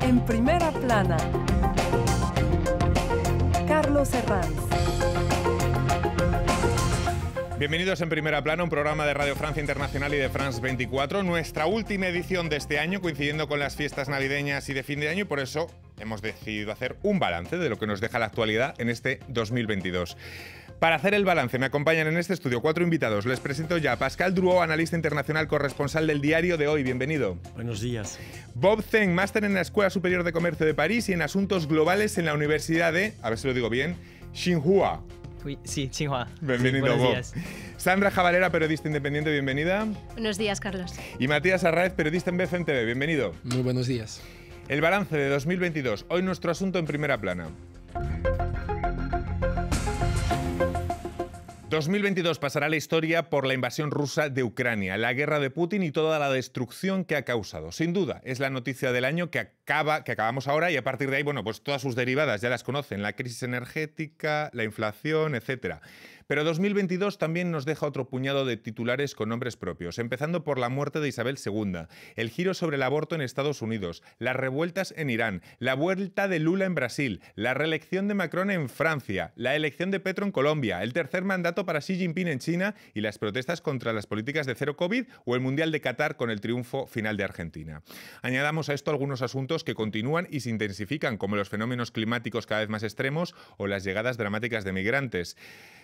En primera plana, Carlos Herranz. Bienvenidos en Primera Plana, un programa de Radio Francia Internacional y de France 24, nuestra última edición de este año, coincidiendo con las fiestas navideñas y de fin de año, y por eso hemos decidido hacer un balance de lo que nos deja la actualidad en este 2022. Para hacer el balance me acompañan en este estudio 4 invitados. Les presento ya a Pascal Drouot, analista internacional, corresponsal del Diario de Hoy. Bienvenido. Buenos días. Bob Zeng, máster en la Escuela Superior de Comercio de París y en Asuntos Globales en la Universidad de, a ver si lo digo bien, Tsinghua. Sí, Tsinghua. Bienvenido, Buenos Bob. días. Sandra Jabalera, periodista independiente, bienvenida. Buenos días, Carlos. Y Matías Arraez, periodista en BFM TV, bienvenido. Muy buenos días. El balance de 2022, hoy nuestro asunto en Primera Plana. 2022 pasará a la historia por la invasión rusa de Ucrania, la guerra de Putin y toda la destrucción que ha causado. Sin duda, es la noticia del año que acabamos ahora y a partir de ahí, bueno, pues todas sus derivadas ya las conocen, la crisis energética, la inflación, etcétera. Pero 2022 también nos deja otro puñado de titulares con nombres propios, empezando por la muerte de Isabel II, el giro sobre el aborto en Estados Unidos, las revueltas en Irán, la vuelta de Lula en Brasil, la reelección de Macron en Francia, la elección de Petro en Colombia, el tercer mandato para Xi Jinping en China y las protestas contra las políticas de cero COVID o el Mundial de Qatar con el triunfo final de Argentina. Añadamos a esto algunos asuntos que continúan y se intensifican, como los fenómenos climáticos cada vez más extremos o las llegadas dramáticas de migrantes.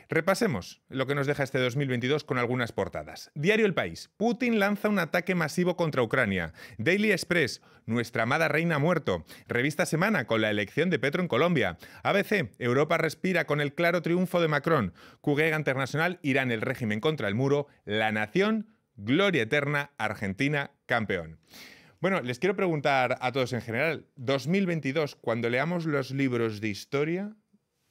Repasemos lo que nos deja este 2022 con algunas portadas. Diario El País. Putin lanza un ataque masivo contra Ucrania. Daily Express. Nuestra amada reina ha muerto. Revista Semana con la elección de Petro en Colombia. ABC. Europa respira con el claro triunfo de Macron. QG Internacional. Irán el régimen contra el muro. La Nación. Gloria eterna. Argentina campeón. Bueno, les quiero preguntar a todos en general. 2022, cuando leamos los libros de historia,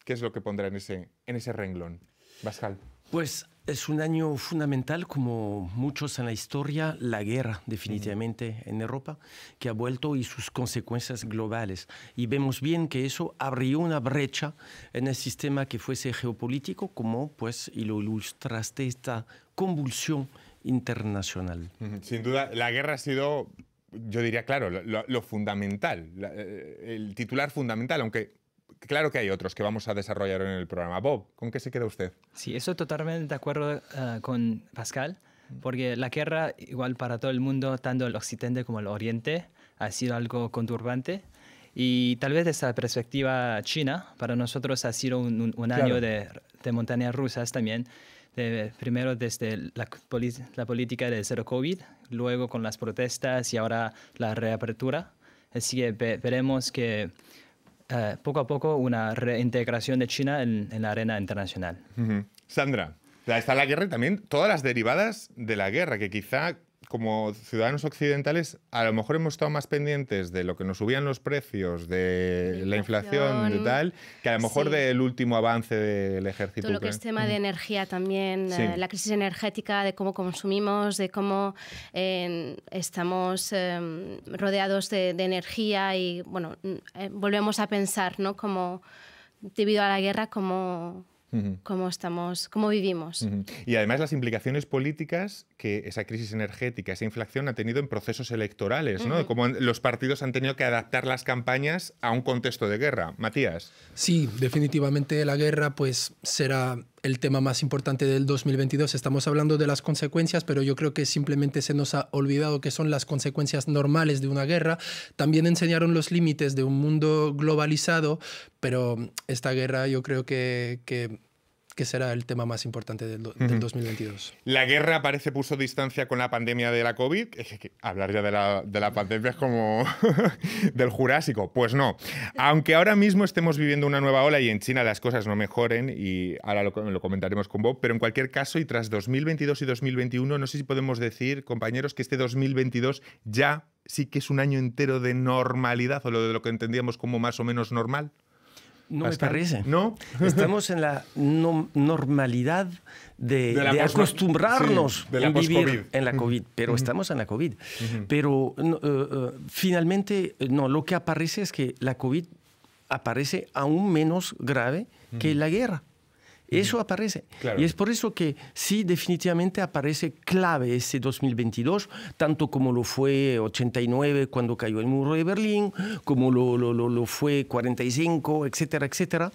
¿qué es lo que pondrá en ese renglón? Pascal. Pues es un año fundamental, como muchos en la historia, la guerra definitivamente en Europa, que ha vuelto y sus consecuencias globales. Y vemos bien que eso abrió una brecha en el sistema que fuese geopolítico, como pues, y lo ilustraste, esta convulsión internacional. Sin duda, la guerra ha sido, yo diría, claro, lo fundamental, el titular fundamental, aunque claro que hay otros que vamos a desarrollar en el programa. Bob, ¿con qué se queda usted? Sí, estoy totalmente de acuerdo con Pascal, porque la guerra, igual para todo el mundo, tanto el occidente como el oriente, ha sido algo conturbante. Y tal vez desde la perspectiva china, para nosotros ha sido un claro, año de montañas rusas también. Primero desde la política de cero COVID, luego con las protestas y ahora la reapertura. Así que veremos que poco a poco una reintegración de China en la arena internacional. Sandra, está la guerra y también todas las derivadas de la guerra, que quizá como ciudadanos occidentales a lo mejor hemos estado más pendientes de lo que nos subían los precios, de la inflación, de tal, que a lo mejor del último avance del ejército. Todo lo que es tema de energía también, la crisis energética, de cómo consumimos, de cómo estamos rodeados de energía y, bueno, volvemos a pensar, ¿no? Como, debido a la guerra, cómo vivimos. Y además las implicaciones políticas que esa crisis energética, esa inflación ha tenido en procesos electorales, ¿no? Cómo los partidos han tenido que adaptar las campañas a un contexto de guerra. Matías. Sí, definitivamente la guerra pues será el tema más importante del 2022. Estamos hablando de las consecuencias, pero yo creo que simplemente se nos ha olvidado que son las consecuencias normales de una guerra. También enseñaron los límites de un mundo globalizado, pero esta guerra yo creo que será el tema más importante del 2022. La guerra parece puso distancia con la pandemia de la COVID. Hablar ya de la pandemia es como del Jurásico. Pues no. Aunque ahora mismo estemos viviendo una nueva ola y en China las cosas no mejoren, y ahora lo comentaremos con Bob, pero en cualquier caso, y tras 2022 y 2021, no sé si podemos decir, compañeros, que este 2022 ya sí que es un año entero de normalidad, o de lo que entendíamos como más o menos normal. No me parece. ¿No? Estamos en la normalidad de acostumbrarnos a vivir en la COVID, pero estamos en la COVID. Pero finalmente, no, lo que aparece es que la COVID aparece aún menos grave que la guerra. Eso aparece. Claro. Y es por eso que sí, definitivamente aparece clave ese 2022, tanto como lo fue 89 cuando cayó el muro de Berlín, como lo fue 45, etcétera, etcétera,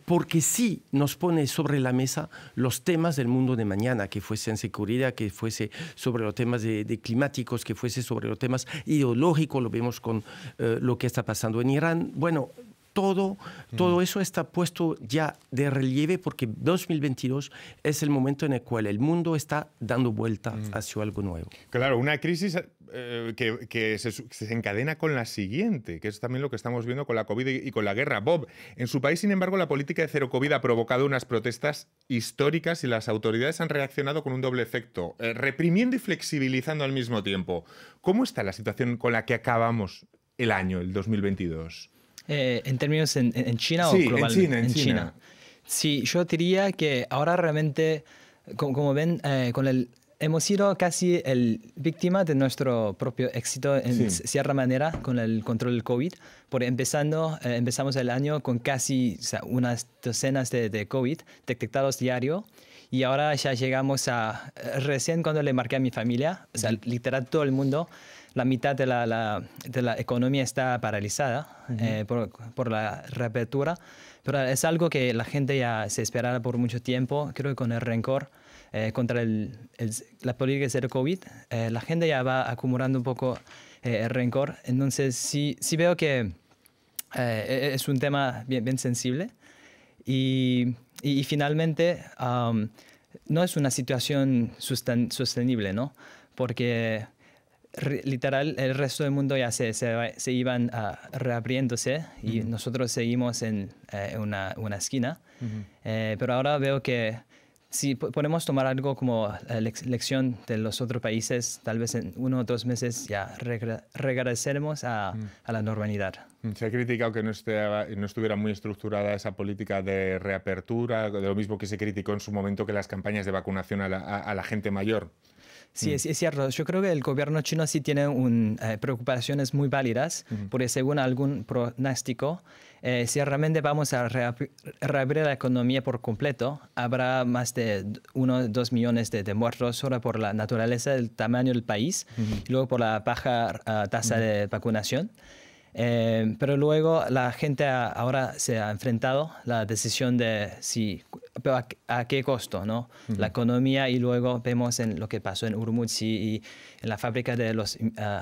porque sí nos pone sobre la mesa los temas del mundo de mañana, que fuese en seguridad, que fuese sobre los temas de climáticos, que fuese sobre los temas ideológicos, lo vemos con lo que está pasando en Irán. Bueno, todo eso está puesto ya de relieve porque 2022 es el momento en el cual el mundo está dando vuelta hacia algo nuevo. Claro, una crisis que se encadena con la siguiente, que es también lo que estamos viendo con la COVID y con la guerra. Bob, en su país, sin embargo, la política de cero COVID ha provocado unas protestas históricas y las autoridades han reaccionado con un doble efecto, reprimiendo y flexibilizando al mismo tiempo. ¿Cómo está la situación con la que acabamos el año, el 2022? ¿En términos en China sí, o globalmente? En China. Sí, yo diría que ahora realmente, como ven, hemos sido casi víctima de nuestro propio éxito en cierta manera con el control del COVID. Empezamos el año con casi unas docenas de COVID detectados diario. Y ahora ya llegamos recién cuando le marqué a mi familia, literal todo el mundo, la mitad de la economía está paralizada por la reapertura, pero es algo que la gente ya se esperaba por mucho tiempo. Creo que con el rencor contra la política de cero COVID, la gente ya va acumulando un poco el rencor. Entonces sí veo que es un tema bien sensible y finalmente no es una situación sostenible, ¿no? Porque literal, el resto del mundo ya se iban reabriéndose y nosotros seguimos en una esquina. Pero ahora veo que si podemos tomar algo como lección de los otros países, tal vez en 1 o 2 meses ya regresaremos a la normalidad. Se ha criticado que no estuviera muy estructurada esa política de reapertura, de lo mismo que se criticó en su momento que las campañas de vacunación a la gente mayor. Sí, es cierto. Yo creo que el gobierno chino sí tiene preocupaciones muy válidas, porque según algún pronóstico, si realmente vamos a reabrir la economía por completo, habrá más de 1 o 2 millones de muertos solo por la naturaleza del tamaño del país y luego por la baja tasa de vacunación. Pero luego la gente ahora se ha enfrentado a la decisión de a qué costo, ¿no? La economía, y luego vemos en lo que pasó en Urumqi y en la fábrica de los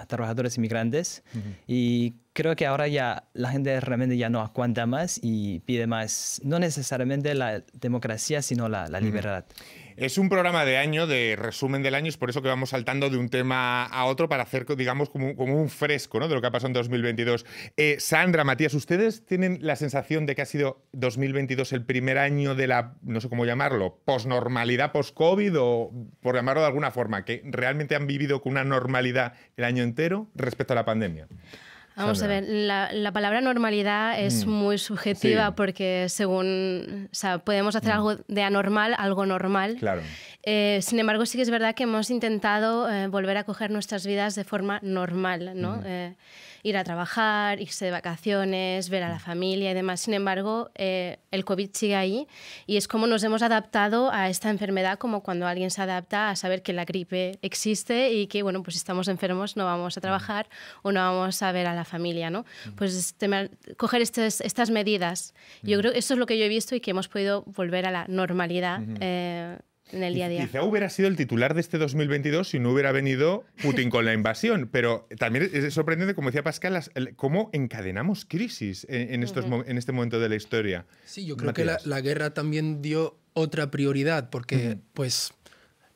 trabajadores inmigrantes. Y creo que ahora ya la gente realmente ya no aguanta más y pide más, no necesariamente la democracia, sino la libertad. Es un programa de año, de resumen del año, es por eso que vamos saltando de un tema a otro para hacer, digamos, como un fresco, ¿no?, de lo que ha pasado en 2022. Sandra, Matías, ¿ustedes tienen la sensación de que ha sido 2022 el primer año de la, no sé cómo llamarlo, posnormalidad, post-COVID, o por llamarlo de alguna forma, que realmente han vivido con una normalidad el año entero respecto a la pandemia? Vamos a ver, la palabra normalidad es muy subjetiva porque según, o sea, podemos hacer algo de anormal, algo normal. Claro. Sin embargo, sí que es verdad que hemos intentado volver a coger nuestras vidas de forma normal, ¿no? Ir a trabajar, irse de vacaciones, ver a la familia y demás. Sin embargo, el COVID sigue ahí y es como nos hemos adaptado a esta enfermedad, como cuando alguien se adapta a saber que la gripe existe y que, bueno, pues si estamos enfermos no vamos a trabajar o no vamos a ver a la familia, ¿no? Pues coger estas medidas. Yo creo que eso es lo que yo he visto y que hemos podido volver a la normalidad en el día a día. Quizá hubiera sido el titular de este 2022 si no hubiera venido Putin con la invasión, pero también es sorprendente, como decía Pascal, cómo encadenamos crisis en este momento de la historia. Sí, yo creo que la guerra también dio otra prioridad, porque pues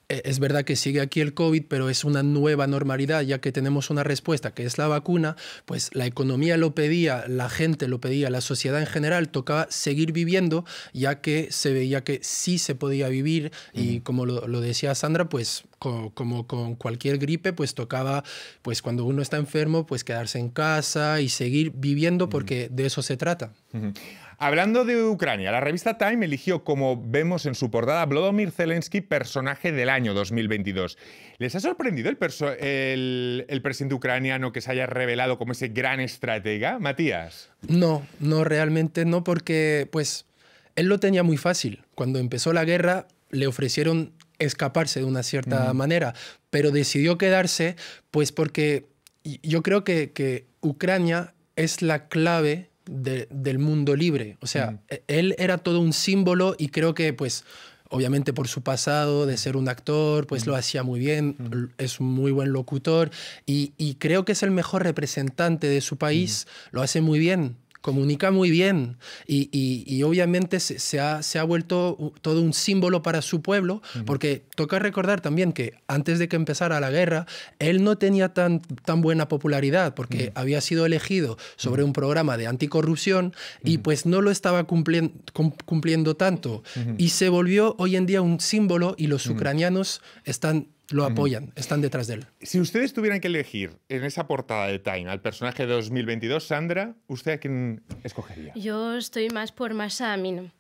es verdad que sigue aquí el COVID, pero es una nueva normalidad, ya que tenemos una respuesta que es la vacuna. Pues la economía lo pedía, la gente lo pedía, la sociedad en general tocaba seguir viviendo, ya que se veía que sí se podía vivir y como lo decía Sandra, pues como con cualquier gripe, pues tocaba, pues cuando uno está enfermo, pues quedarse en casa y seguir viviendo porque de eso se trata. Hablando de Ucrania, la revista Time eligió, como vemos en su portada, a Volodymyr Zelensky personaje del año 2022. ¿Les ha sorprendido el presidente ucraniano que se haya revelado como ese gran estratega, Matías? No, realmente no, porque pues él lo tenía muy fácil. Cuando empezó la guerra le ofrecieron escaparse de una cierta manera, pero decidió quedarse pues porque yo creo que Ucrania es la clave del mundo libre. O sea, él era todo un símbolo y creo que pues obviamente por su pasado de ser un actor, pues lo hacía muy bien, es un muy buen locutor y creo que es el mejor representante de su país, lo hace muy bien, comunica muy bien y obviamente se ha vuelto todo un símbolo para su pueblo, porque toca recordar también que antes de que empezara la guerra, él no tenía tan buena popularidad, porque había sido elegido sobre un programa de anticorrupción y pues no lo estaba cumpliendo tanto. Y se volvió hoy en día un símbolo y los ucranianos lo apoyan, están detrás de él. Si ustedes tuvieran que elegir en esa portada de Time al personaje de 2022, Sandra, ¿usted a quién escogería? Yo estoy más por Mahsa Amini.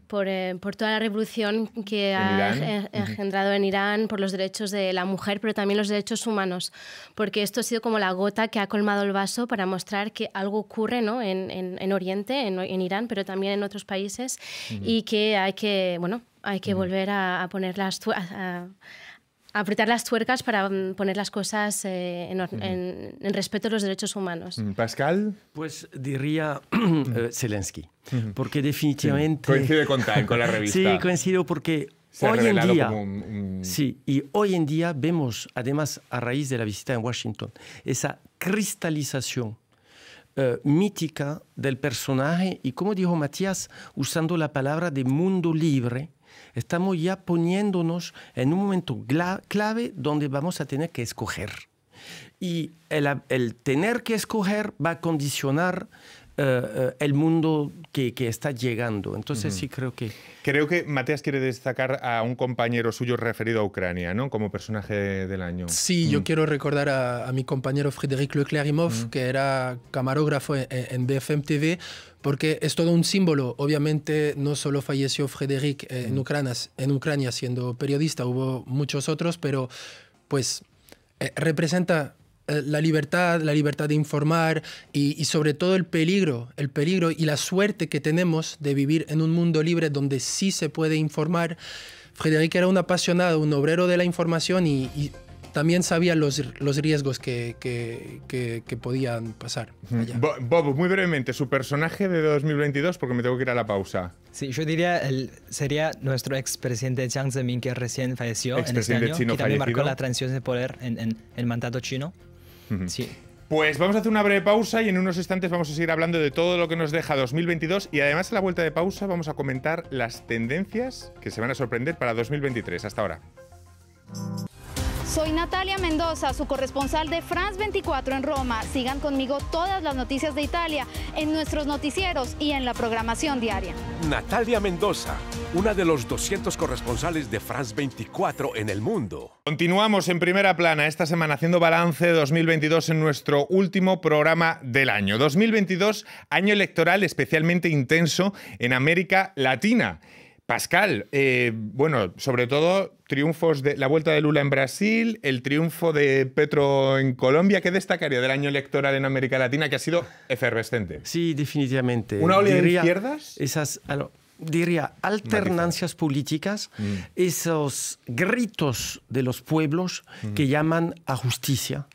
Por toda la revolución que ha engendrado en Irán, por los derechos de la mujer, pero también los derechos humanos, porque esto ha sido como la gota que ha colmado el vaso para mostrar que algo ocurre, ¿no? en Oriente, en Irán, pero también en otros países, y que hay que volver a poner apretar las tuercas para poner las cosas en respeto a los derechos humanos. Pascal. Pues diría Zelensky, porque definitivamente... Coincide con Time, con la revista. Sí, coincido porque hoy en día... Sí, y hoy en día vemos, además, a raíz de la visita en Washington, esa cristalización mítica del personaje y, como dijo Matías, usando la palabra de mundo libre, estamos ya poniéndonos en un momento clave donde vamos a tener que escoger. Y el tener que escoger va a condicionar el mundo que está llegando. Entonces sí creo que... Creo que Matías quiere destacar a un compañero suyo referido a Ucrania, ¿no? Como personaje del año. Sí, yo quiero recordar a mi compañero Frédéric Leclerc-Imhoff, que era camarógrafo en BFM TV, porque es todo un símbolo. Obviamente no solo falleció Frédéric en Ucrania siendo periodista, hubo muchos otros, pero pues representa la libertad de informar y sobre todo el peligro y la suerte que tenemos de vivir en un mundo libre donde sí se puede informar. Frédéric era un apasionado, un obrero de la información y también sabía los riesgos que podían pasar. Bob, muy brevemente, su personaje de 2022, porque me tengo que ir a la pausa. Sí, yo diría sería nuestro expresidente Jiang Zemin, que recién falleció en este año, chino que también fallecido. marcó la transición de poder en el mandato chino. Sí. Pues vamos a hacer una breve pausa y en unos instantes vamos a seguir hablando de todo lo que nos deja 2022 y además a la vuelta de pausa vamos a comentar las tendencias que se van a sorprender para 2023. Hasta ahora. Soy Natalia Mendoza, su corresponsal de France 24 en Roma. Sigan conmigo todas las noticias de Italia en nuestros noticieros y en la programación diaria. Natalia Mendoza, una de los 200 corresponsales de France 24 en el mundo. Continuamos en Primera Plana esta semana haciendo balance de 2022 en nuestro último programa del año. 2022, año electoral especialmente intenso en América Latina. Pascal, bueno, sobre todo triunfos de la vuelta de Lula en Brasil, el triunfo de Petro en Colombia. ¿Qué destacaría del año electoral en América Latina que ha sido efervescente? Sí, definitivamente. ¿Una oleada de izquierdas? Diría alternancias políticas, esos gritos de los pueblos que llaman a justicia,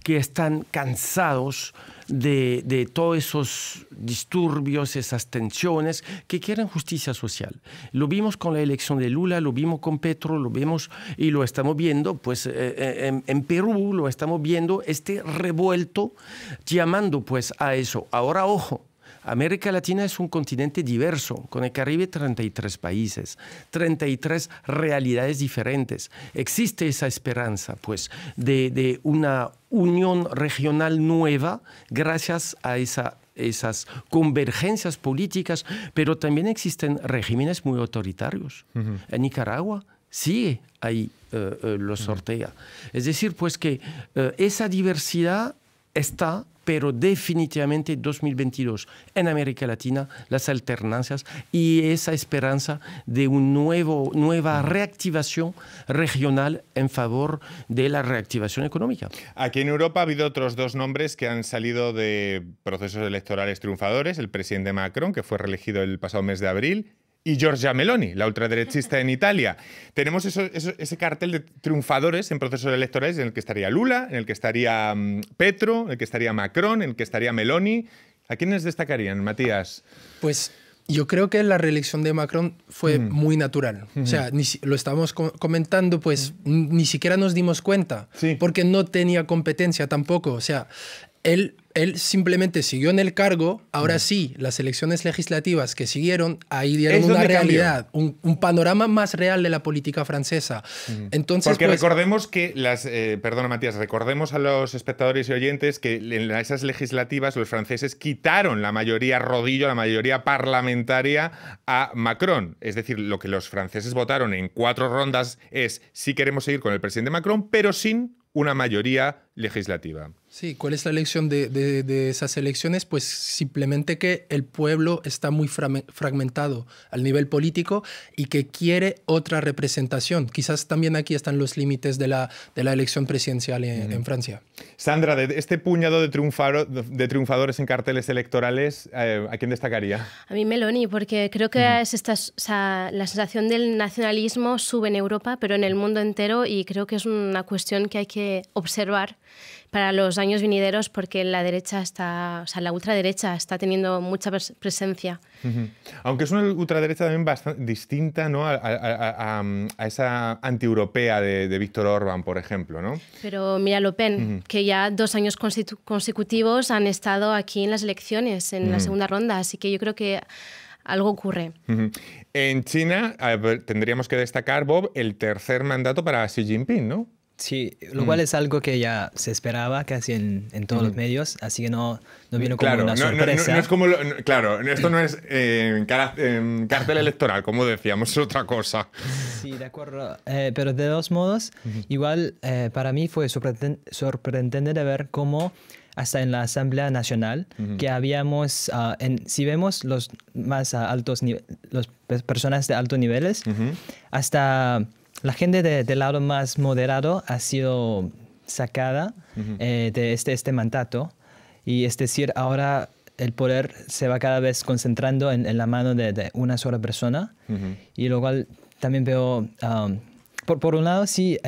que están cansados de todos esos disturbios, esas tensiones, que quieren justicia social. Lo vimos con la elección de Lula, lo vimos con Petro, lo vemos y lo estamos viendo, pues en Perú lo estamos viendo, este revuelto llamando pues a eso. Ahora, ojo, América Latina es un continente diverso, con el Caribe 33 países, 33 realidades diferentes. Existe esa esperanza, pues, de una unión regional nueva gracias a esas convergencias políticas, pero también existen regímenes muy autoritarios. En Nicaragua sigue ahí los Ortega. Es decir, pues que esa diversidad está, pero definitivamente 2022 en América Latina, las alternancias y esa esperanza de una nueva reactivación regional en favor de la reactivación económica. Aquí en Europa ha habido otros dos nombres que han salido de procesos electorales triunfadores, el presidente Macron, que fue reelegido el pasado mes de abril, y Giorgia Meloni, la ultraderechista en Italia. Tenemos ese cartel de triunfadores en procesos electorales en el que estaría Lula, en el que estaría Petro, en el que estaría Macron, en el que estaría Meloni. ¿A quiénes destacarían, Matías? Pues yo creo que la reelección de Macron fue muy natural. O sea, lo estábamos comentando, pues ni siquiera nos dimos cuenta, porque no tenía competencia tampoco. O sea, él simplemente siguió en el cargo. Ahora sí, las elecciones legislativas que siguieron, ahí dieron una realidad, un panorama más real de la política francesa. Entonces, porque pues, recordemos que perdona, Matías, recordemos a los espectadores y oyentes que en esas legislativas los franceses quitaron la mayoría rodillo, la mayoría parlamentaria a Macron. Es decir, lo que los franceses votaron en 4 rondas es sí queremos seguir con el presidente Macron, pero sin una mayoría legislativa. Sí, ¿cuál es la lección de esas elecciones? Pues simplemente que el pueblo está muy fragmentado al nivel político y que quiere otra representación. Quizás también aquí están los límites de la elección presidencial en Francia. Sandra, de este puñado de triunfadores en carteles electorales, ¿a quién destacaría? A mí Meloni, porque creo que es la sensación del nacionalismo sube en Europa, pero en el mundo entero, y creo que es una cuestión que hay que observar para los años venideros, porque la derecha la ultraderecha está teniendo mucha presencia. Aunque es una ultraderecha también bastante distinta, ¿no?, a esa antieuropea de Víctor Orbán, por ejemplo, ¿no? Pero mira, Le Pen, que ya 2 años consecutivos han estado aquí en las elecciones, en la segunda ronda, así que yo creo que algo ocurre. En China tendríamos que destacar, Bob, el 3er mandato para Xi Jinping, ¿no? Sí, lo cual es algo que ya se esperaba casi en todos los medios, así que no vino como una sorpresa. No es como claro, esto no es cartel electoral, como decíamos, es otra cosa. Sí, de acuerdo. Pero de todos modos, igual para mí fue sorprendente de ver cómo hasta en la Asamblea Nacional, que habíamos, si vemos los más altos las personas de altos niveles, hasta la gente del lado más moderado ha sido sacada de este mandato, y es decir, ahora el poder se va cada vez concentrando en la mano de una sola persona, y lo cual también veo, por un lado sí,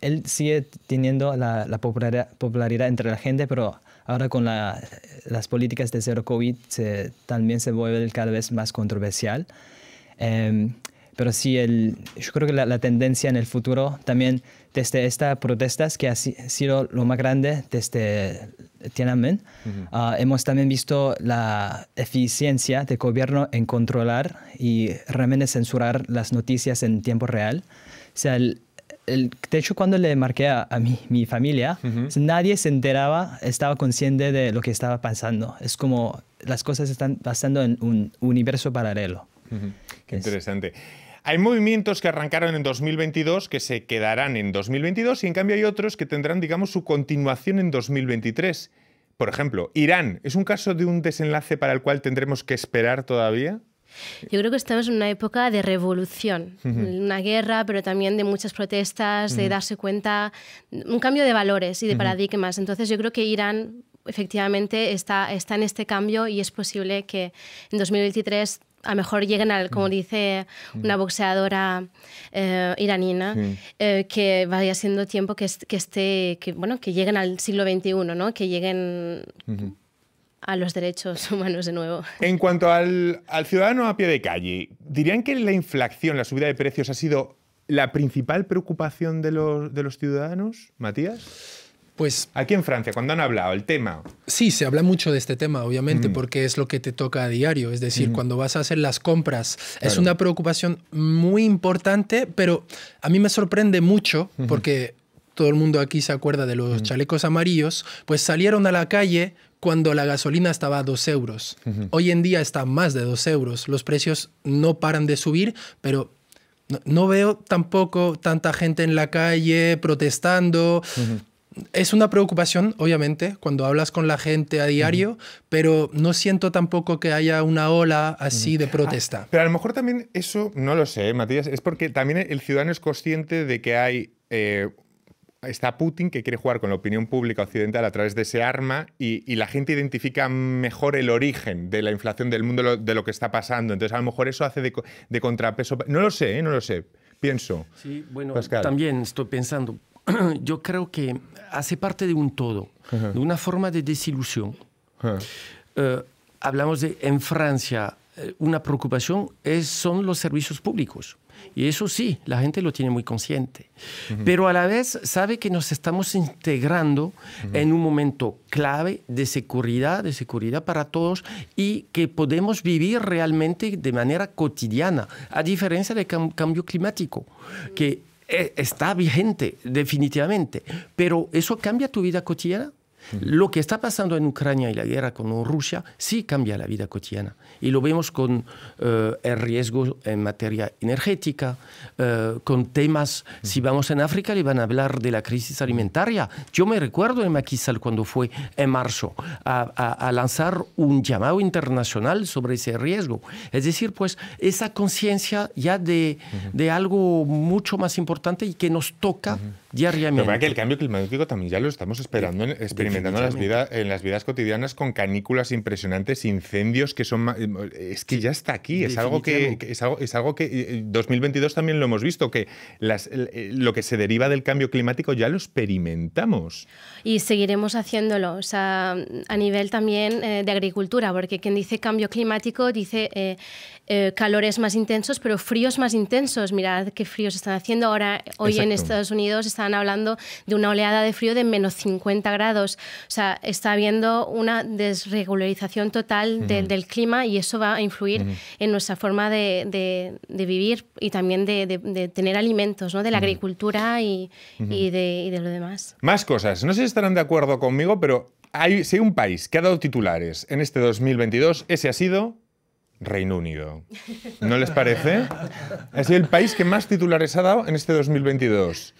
él sigue teniendo la popularidad entre la gente, pero ahora con las políticas de cero COVID también se vuelve cada vez más controversial. Pero sí, yo creo que la tendencia en el futuro también desde estas protestas, que ha sido lo más grande desde Tiananmen, hemos también visto la eficiencia del gobierno en controlar y realmente censurar las noticias en tiempo real. O sea, de hecho, cuando le marqué a mi familia, nadie se enteraba, estaba consciente de lo que estaba pasando. Es como las cosas están pasando en un universo paralelo. Qué interesante. Hay movimientos que arrancaron en 2022 que se quedarán en 2022 y en cambio hay otros que tendrán, digamos, su continuación en 2023. Por ejemplo, Irán, ¿es un caso de un desenlace para el cual tendremos que esperar todavía? Yo creo que estamos en una época de revolución, una guerra, pero también de muchas protestas, de darse cuenta, un cambio de valores y de paradigmas. Entonces yo creo que Irán efectivamente está en este cambio, y es posible que en 2023 a lo mejor lleguen al, como dice una boxeadora iranina, que vaya siendo tiempo que lleguen al siglo XXI, ¿no? Que lleguen a los derechos humanos de nuevo. En cuanto al ciudadano a pie de calle, ¿dirían que la inflación, la subida de precios, ha sido la principal preocupación de los ciudadanos, Matías? Pues aquí en Francia, cuando han hablado el tema. Sí, se habla mucho de este tema, obviamente, porque es lo que te toca a diario. Es decir, cuando vas a hacer las compras, es una preocupación muy importante, pero a mí me sorprende mucho porque todo el mundo aquí se acuerda de los chalecos amarillos, pues salieron a la calle cuando la gasolina estaba a 2 euros. Hoy en día está más de 2 euros. Los precios no paran de subir, pero no veo tampoco tanta gente en la calle protestando. Es una preocupación, obviamente, cuando hablas con la gente a diario, pero no siento tampoco que haya una ola así de protesta. Pero a lo mejor también eso, no lo sé, Matías, es porque también el ciudadano es consciente de que hay... está Putin, que quiere jugar con la opinión pública occidental a través de ese arma, y la gente identifica mejor el origen de la inflación del mundo, de lo que está pasando. Entonces, a lo mejor eso hace de contrapeso. No lo sé, no lo sé. Pienso. Sí, bueno, Pascal. también estoy pensando. Yo creo que hace parte de un todo, de una forma de desilusión. Hablamos de, en Francia, una preocupación son los servicios públicos. Y eso sí, la gente lo tiene muy consciente. Pero a la vez sabe que nos estamos integrando en un momento clave de seguridad para todos, y que podemos vivir realmente de manera cotidiana, a diferencia del cambio climático, que está vigente definitivamente. Pero ¿eso cambia tu vida cotidiana? Lo que está pasando en Ucrania y la guerra con Rusia sí cambia la vida cotidiana. Y lo vemos con el riesgo en materia energética, con temas, si vamos en África le van a hablar de la crisis alimentaria. Yo me recuerdo en Macky Sall cuando fue en marzo a lanzar un llamado internacional sobre ese riesgo. Es decir, pues esa conciencia ya de algo mucho más importante y que nos toca diariamente. Pero para que el cambio climático también ya lo estamos experimentando en las vidas cotidianas, con canículas impresionantes, incendios que son... Es que ya está aquí, es algo que 2022 también lo hemos visto, que lo que se deriva del cambio climático ya lo experimentamos. Y seguiremos haciéndolo, o sea, a nivel también de agricultura, porque quien dice cambio climático dice calores más intensos, pero fríos más intensos. Mirad qué fríos están haciendo ahora. Hoy en Estados Unidos están hablando de una oleada de frío de menos 50 grados. O sea, está habiendo una desregularización total del clima, y eso va a influir en nuestra forma de vivir y también de tener alimentos, ¿no? De la agricultura y de lo demás. Más cosas. No sé si estarán de acuerdo conmigo, pero si hay un país que ha dado titulares en este 2022, ese ha sido Reino Unido. ¿No les parece? Ha sido el país que más titulares ha dado en este 2022.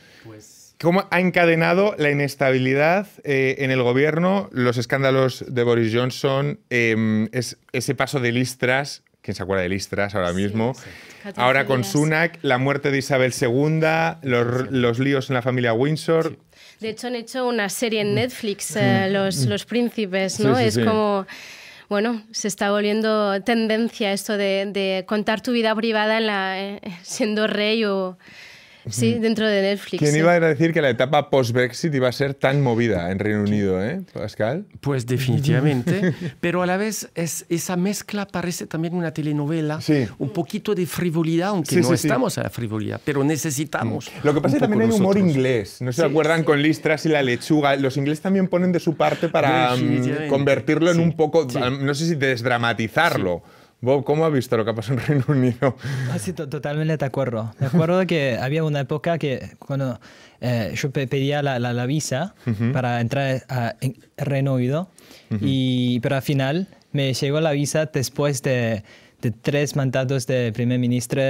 ¿Cómo ha encadenado la inestabilidad en el gobierno, los escándalos de Boris Johnson, ese paso de Liz Truss? ¿Quién se acuerda de Liz Truss ahora mismo? Sí. Ahora con Sunak, la muerte de Isabel II, los líos en la familia Windsor. Sí. De hecho, han hecho una serie en Netflix, los príncipes, ¿no? Es como... Bueno, se está volviendo tendencia esto de contar tu vida privada siendo rey o... Sí, dentro de Netflix. ¿Quién iba a decir que la etapa post-Brexit iba a ser tan movida en Reino Unido, Pascal? Pues definitivamente, pero a la vez esa mezcla parece también una telenovela, un poquito de frivolidad, aunque no estamos a la frivolidad, pero necesitamos. Lo que pasa es que también hay humor inglés, ¿no se acuerdan con Liz Truss y la lechuga? Los ingleses también ponen de su parte para convertirlo en un poco, no sé si desdramatizarlo. Bob, ¿cómo has visto lo que ha pasado en Reino Unido? Sí, totalmente de acuerdo. Me acuerdo que había una época que cuando yo pedía la visa para entrar a Reino Unido, pero al final me llegó la visa después de 3 mandatos de primer ministro,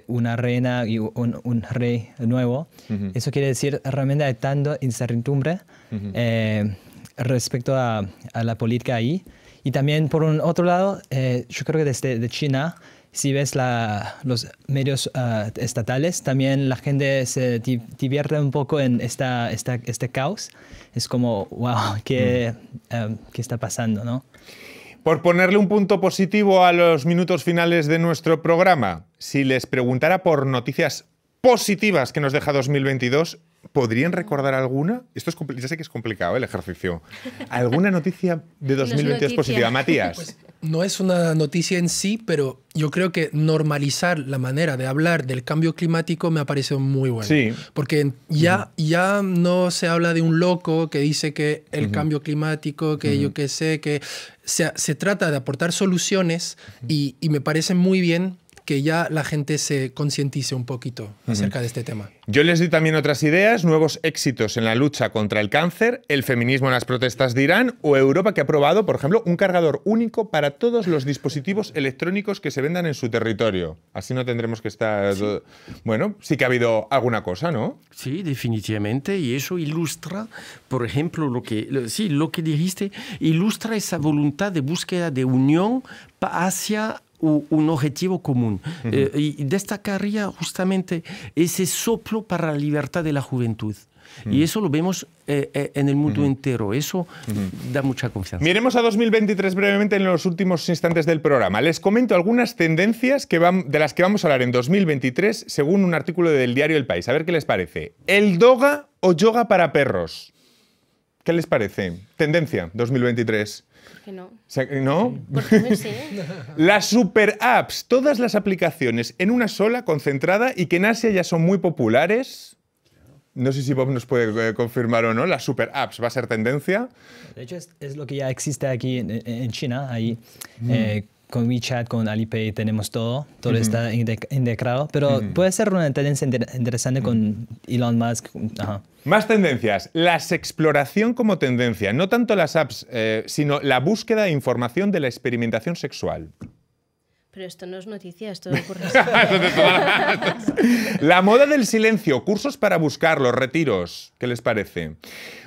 una reina y un rey nuevo. Eso quiere decir realmente hay tanta incertidumbre respecto a la política ahí. Y también, por un otro lado, yo creo que desde China, si ves los medios estatales, también la gente se divierte un poco en este caos. Es como, wow, ¿qué está pasando, no? Por ponerle un punto positivo a los minutos finales de nuestro programa, si les preguntara por noticias positivas que nos deja 2022, ¿podrían recordar alguna? Esto ya sé que es complicado el ejercicio. ¿Alguna noticia de 2022 positiva? Matías. Pues no es una noticia en sí, pero yo creo que normalizar la manera de hablar del cambio climático me ha parecido muy bueno. Sí. Porque ya no se habla de un loco que dice que el cambio climático, que yo qué sé, que se trata de aportar soluciones y me parece muy bien que ya la gente se concientice un poquito acerca de este tema. Yo les di también otras ideas, nuevos éxitos en la lucha contra el cáncer, el feminismo en las protestas de Irán o Europa que ha aprobado, por ejemplo, un cargador único para todos los dispositivos electrónicos que se vendan en su territorio. Así no tendremos que estar... Sí. Bueno, sí que ha habido alguna cosa, ¿no? Sí, definitivamente. Y eso ilustra, por ejemplo, lo que dijiste, ilustra esa voluntad de búsqueda de unión hacia un objetivo común. Y destacaría justamente ese soplo para la libertad de la juventud. Y eso lo vemos en el mundo entero. Eso da mucha confianza. Miremos a 2023 brevemente en los últimos instantes del programa. Les comento algunas tendencias de las que vamos a hablar en 2023 según un artículo del diario El País. A ver qué les parece. ¿El doga o yoga para perros? ¿Qué les parece? Tendencia 2023. ¿Por qué no? ¿No? Porque no sé. Las super apps, todas las aplicaciones en una sola, concentrada, y que en Asia ya son muy populares. No sé si Bob nos puede confirmar o no. Las super apps va a ser tendencia. De hecho, es lo que ya existe aquí en China. Ahí, con WeChat, con Alipay tenemos todo está integrado. Pero puede ser una tendencia interesante con Elon Musk. Ajá. Más tendencias. La exploración como tendencia. No tanto las apps, sino la búsqueda de información de la experimentación sexual. Pero esto no es noticia, esto ocurre. La moda del silencio, cursos para buscarlos, retiros. ¿Qué les parece?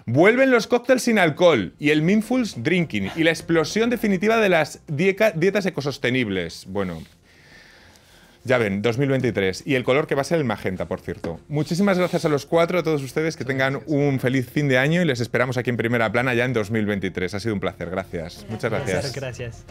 Vuelven los cócteles sin alcohol y el mindful drinking y la explosión definitiva de las dietas ecosostenibles. Bueno, ya ven, 2023. Y el color que va a ser el magenta, por cierto. Muchísimas gracias a los cuatro, a todos ustedes, que tengan un feliz fin de año y les esperamos aquí en Primera Plana ya en 2023. Ha sido un placer, gracias. Muchas gracias. Gracias.